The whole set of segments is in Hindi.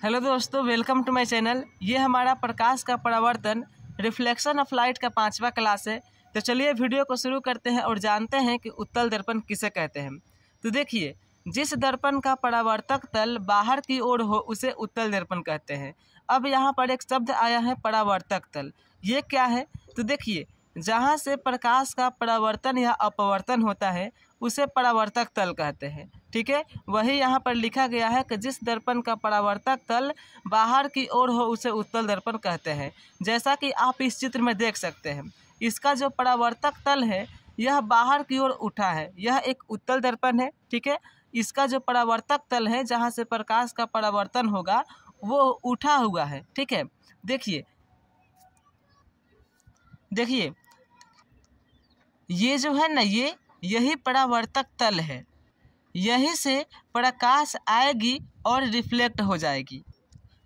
हेलो दोस्तों, वेलकम टू माय चैनल। ये हमारा प्रकाश का परावर्तन रिफ्लेक्शन ऑफ लाइट का 5वां क्लास है। तो चलिए वीडियो को शुरू करते हैं और जानते हैं कि उत्तल दर्पण किसे कहते हैं। तो देखिए, जिस दर्पण का परावर्तक तल बाहर की ओर हो उसे उत्तल दर्पण कहते हैं। अब यहाँ पर एक शब्द आया है परावर्तक तल। ये क्या है? तो देखिए, जहाँ से प्रकाश का परावर्तन या अपवर्तन होता है उसे परावर्तक तल कहते हैं। ठीक है, वही यहाँ पर लिखा गया है कि जिस दर्पण का परावर्तक तल बाहर की ओर हो उसे उत्तल दर्पण कहते हैं। जैसा कि आप इस चित्र में देख सकते हैं, इसका जो परावर्तक तल है यह बाहर की ओर उठा है, यह एक उत्तल दर्पण है। ठीक है, इसका जो परावर्तक तल है जहाँ से प्रकाश का परावर्तन होगा वो उठा हुआ है। ठीक है, देखिए ये जो है ना, यही परावर्तक तल है। यहीं से प्रकाश आएगी और रिफ्लेक्ट हो जाएगी,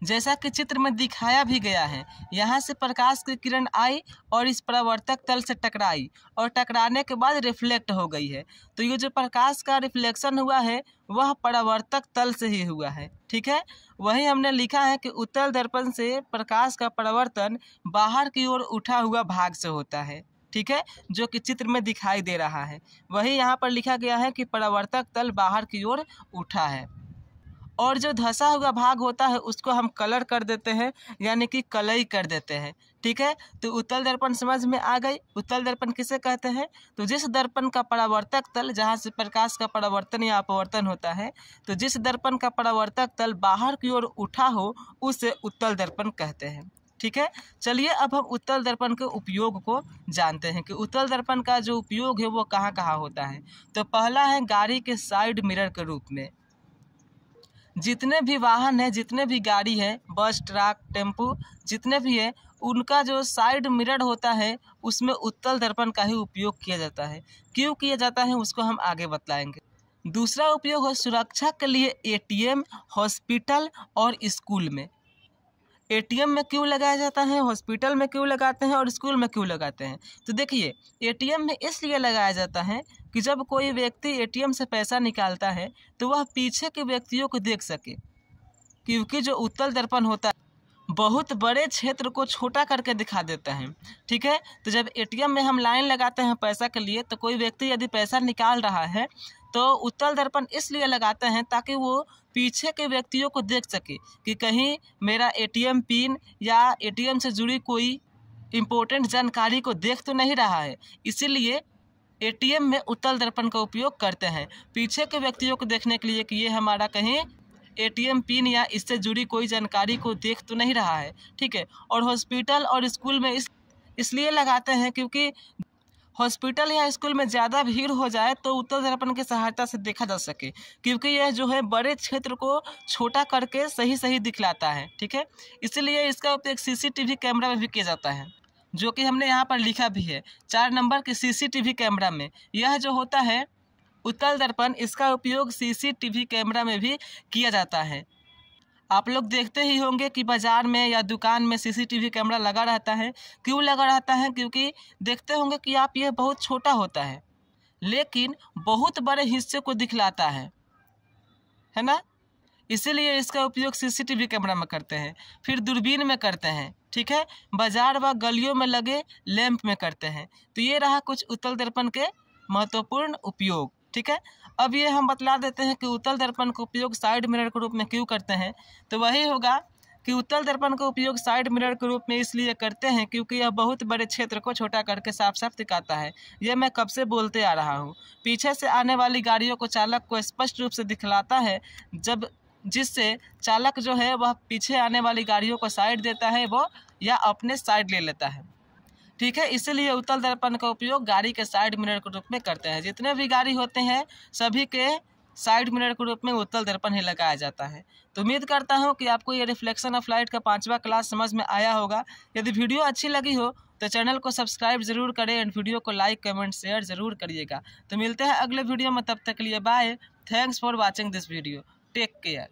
जैसा कि चित्र में दिखाया भी गया है। यहाँ से प्रकाश की किरण आई और इस परावर्तक तल से टकराई और टकराने के बाद रिफ्लेक्ट हो गई है। तो ये जो प्रकाश का रिफ्लेक्शन हुआ है वह परावर्तक तल से ही हुआ है। ठीक है, वही हमने लिखा है कि उत्तल दर्पण से प्रकाश का परावर्तन बाहर की ओर उठा हुआ भाग से होता है। ठीक है, जो कि चित्र में दिखाई दे रहा है। वही यहाँ पर लिखा गया है कि परावर्तक तल बाहर की ओर उठा है और जो धंसा हुआ भाग होता है उसको हम कलर कर देते हैं, यानी कि कलई कर देते हैं। ठीक है, तो उत्तल दर्पण समझ में आ गई। उत्तल दर्पण किसे कहते हैं? तो जिस दर्पण का परावर्तक तल जहाँ से प्रकाश का परावर्तन या अपवर्तन होता है, तो जिस दर्पण का परावर्तक तल बाहर की ओर उठा हो उसे उत्तल दर्पण कहते हैं। ठीक है, चलिए अब हम उत्तल दर्पण के उपयोग को जानते हैं कि उत्तल दर्पण का जो उपयोग है वो कहाँ कहाँ होता है। तो पहला है गाड़ी के साइड मिरर के रूप में। जितने भी वाहन है, जितने भी गाड़ी है, बस, ट्रक, टेम्पू, जितने भी है, उनका जो साइड मिरर होता है उसमें उत्तल दर्पण का ही उपयोग किया जाता है। क्यों किया जाता है उसको हम आगे बतलाएंगे। दूसरा उपयोग है सुरक्षा के लिए एटीएम, हॉस्पिटल और स्कूल में। एटीएम में क्यों लगाया जाता है, हॉस्पिटल में क्यों लगाते हैं और स्कूल में क्यों लगाते हैं? तो देखिए, एटीएम में इसलिए लगाया जाता है कि जब कोई व्यक्ति एटीएम से पैसा निकालता है तो वह पीछे के व्यक्तियों को देख सके, क्योंकि जो उत्तल दर्पण होता है बहुत बड़े क्षेत्र को छोटा करके दिखा देता है। ठीक है, तो जब एटीएम में हम लाइन लगाते हैं पैसा के लिए, तो कोई व्यक्ति यदि पैसा निकाल रहा है तो उत्तल दर्पण इसलिए लगाते हैं ताकि वो पीछे के व्यक्तियों को देख सके कि कहीं मेरा एटीएम पिन या एटीएम से जुड़ी कोई इम्पोर्टेंट जानकारी को देख तो नहीं रहा है। इसीलिए एटीएम में उत्तल दर्पण का उपयोग करते हैं, पीछे के व्यक्तियों को देखने के लिए कि ये हमारा कहीं एटीएम पिन या इससे जुड़ी कोई जानकारी को देख तो नहीं रहा है। ठीक है, और हॉस्पिटल और स्कूल में इसलिए लगाते हैं क्योंकि हॉस्पिटल या स्कूल में ज़्यादा भीड़ हो जाए तो उत्तल दर्पण की सहायता से देखा जा सके, क्योंकि यह जो है बड़े क्षेत्र को छोटा करके सही सही दिखलाता है। ठीक है, इसलिए इसका उपयोग सीसीटीवी कैमरा में भी किया जाता है, जो कि हमने यहाँ पर लिखा भी है 4 नंबर के सीसीटीवी कैमरा में। यह जो होता है उत्तल दर्पण, इसका उपयोग सीसीटीवी कैमरा में भी किया जाता है। आप लोग देखते ही होंगे कि बाजार में या दुकान में सीसीटीवी कैमरा लगा रहता है। क्यों लगा रहता है? क्योंकि देखते होंगे कि आप यह बहुत छोटा होता है लेकिन बहुत बड़े हिस्से को दिखलाता है ना। इसीलिए इसका उपयोग सीसीटीवी कैमरा में करते हैं, फिर दूरबीन में करते हैं। ठीक है, बाजार व गलियों में लगे लैंप में करते हैं। तो ये रहा कुछ उत्तल दर्पण के महत्वपूर्ण उपयोग। ठीक है, अब ये हम बतला देते हैं कि उत्तल दर्पण का उपयोग साइड मिरर के रूप में क्यों करते हैं। तो वही होगा कि उत्तल दर्पण का उपयोग साइड मिरर के रूप में इसलिए करते हैं क्योंकि यह बहुत बड़े क्षेत्र को छोटा करके साफ साफ दिखाता है। यह मैं कब से बोलते आ रहा हूँ। पीछे से आने वाली गाड़ियों को चालक को स्पष्ट रूप से दिखलाता है, जिससे चालक जो है वह पीछे आने वाली गाड़ियों को साइड देता है वो या अपने साइड ले लेता है। ठीक है, इसीलिए उत्तल दर्पण का उपयोग गाड़ी के साइड मिरर के रूप में करते हैं। जितने भी गाड़ी होते हैं सभी के साइड मिरर के रूप में उत्तल दर्पण ही लगाया जाता है। तो उम्मीद करता हूँ कि आपको ये रिफ्लेक्शन ऑफ लाइट का 5वां क्लास समझ में आया होगा। यदि वीडियो अच्छी लगी हो तो चैनल को सब्सक्राइब जरूर करें एंड वीडियो को लाइक, कमेंट, शेयर जरूर करिएगा। तो मिलते हैं अगले वीडियो में, तब तक के लिए bye. Thanks for watching this video. Take care.